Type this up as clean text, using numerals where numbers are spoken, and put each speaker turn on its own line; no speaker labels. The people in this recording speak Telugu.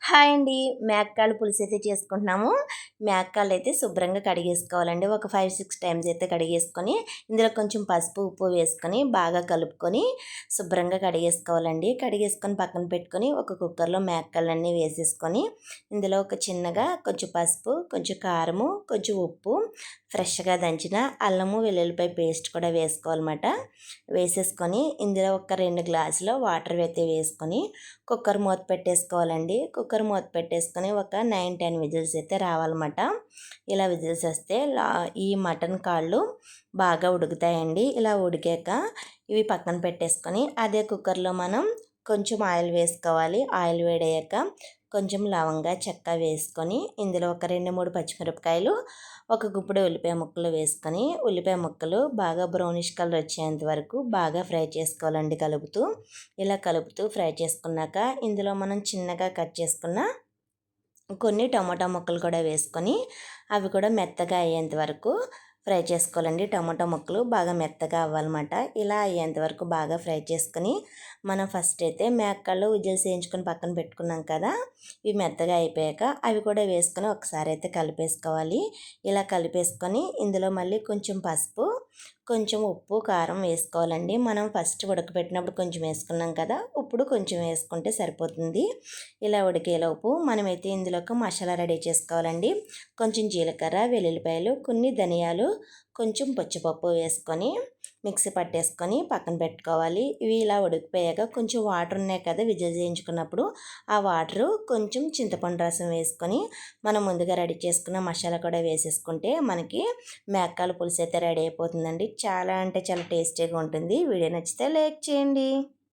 హాయ్ అండి. మేకకాళ్ళ పులుసు అయితే చేసుకుంటున్నాము. మేకకాళ్ళు అయితే శుభ్రంగా కడిగేసుకోవాలండి. ఒక 5, 6 టైమ్స్ అయితే కడిగేసుకొని, ఇందులో కొంచెం పసుపు, ఉప్పు వేసుకొని బాగా కలుపుకొని శుభ్రంగా కడిగేసుకోవాలండి. కడిగేసుకొని పక్కన పెట్టుకొని ఒక కుక్కర్లో మేకకాళ్ళన్నీ వేసేసుకొని, ఇందులో ఒక చిన్నగా కొంచెం పసుపు, కొంచెం కారము, కొంచెం ఉప్పు, ఫ్రెష్గా దంచిన అల్లము వెల్లుల్లిపాయ పేస్ట్ కూడా వేసుకోవాలన్నమాట. వేసేసుకొని ఇందులో ఒక 2 గ్లాసుల వాటర్ అయితే వేసుకొని కుక్కర్ మూత పెట్టేసుకోవాలండి. కుక్కర్ మూత పెట్టేసుకొని ఒక 9, 10 విజిల్స్ అయితే రావాలన్నమాట. ఇలా విజిల్స్ వస్తే ఈ మటన్ కాళ్ళు బాగా ఉడుకుతాయండి. ఇలా ఉడికాక ఇవి పక్కన పెట్టేసుకొని అదే కుక్కర్లో మనం కొంచెం ఆయిల్ వేసుకోవాలి. ఆయిల్ వేడయ్యాక కొంచెం లవంగా చెక్క వేసుకొని ఇందులో ఒక 2, 3 పచ్చిమిరపకాయలు, ఒక గుప్పెడు ఉల్లిపాయ ముక్కలు వేసుకొని ఉల్లిపాయ ముక్కలు బాగా బ్రౌనిష్ కలర్ వచ్చేంత వరకు బాగా ఫ్రై చేసుకోవాలండి కలుపుతూ. ఇలా కలుపుతూ ఫ్రై చేసుకున్నాక ఇందులో మనం చిన్నగా కట్ చేసుకున్న కొన్ని టమాటా ముక్కలు కూడా వేసుకొని అవి కూడా మెత్తగా అయ్యేంత వరకు ఫ్రై చేసుకోవాలండి. టమాటా ముక్కలు బాగా మెత్తగా అవ్వాలన్నమాట. ఇలా అయ్యేంత వరకు బాగా ఫ్రై చేసుకొని మనం ఫస్ట్ అయితే మేకకాళ్ళు విజిల్స్ వేయించుకొని పక్కన పెట్టుకున్నాం కదా, ఇవి మెత్తగా అయిపోయాక అవి కూడా వేసుకొని ఒకసారి అయితే కలిపేసుకోవాలి. ఇలా కలిపేసుకొని ఇందులో మళ్ళీ కొంచెం పసుపు, కొంచెం ఉప్పు, కారం వేసుకోవాలండి. మనం ఫస్ట్ ఉడకబెట్టినప్పుడు కొంచెం వేసుకున్నాం కదా, ఇప్పుడు కొంచెం వేసుకుంటే సరిపోతుంది. ఇలా ఉడికేలోపు మనమైతే ఇందులోకి మసాలా రెడీ చేసుకోవాలండి. కొంచెం జీలకర్ర, వెల్లుల్లిపాయలు, కొన్ని ధనియాలు, కొంచెం పచ్చిపప్పు వేసుకొని మిక్సీ పట్టేసుకొని పక్కన పెట్టుకోవాలి. ఇవి ఇలా ఉడికిపోయాక కొంచెం వాటర్ ఉన్నాయి కదా విజిల్ చేయించుకున్నప్పుడు, ఆ వాటరు కొంచెం చింతపండు రసం వేసుకొని మనం ముందుగా రెడీ చేసుకున్న మసాలా కూడా వేసేసుకుంటే మనకి మేకకాళ్ళ పులుసు అయితే రెడీ అయిపోతుందండి. చాలా అంటే చాలా టేస్టీగా ఉంటుంది. వీడియో నచ్చితే లైక్ చేయండి.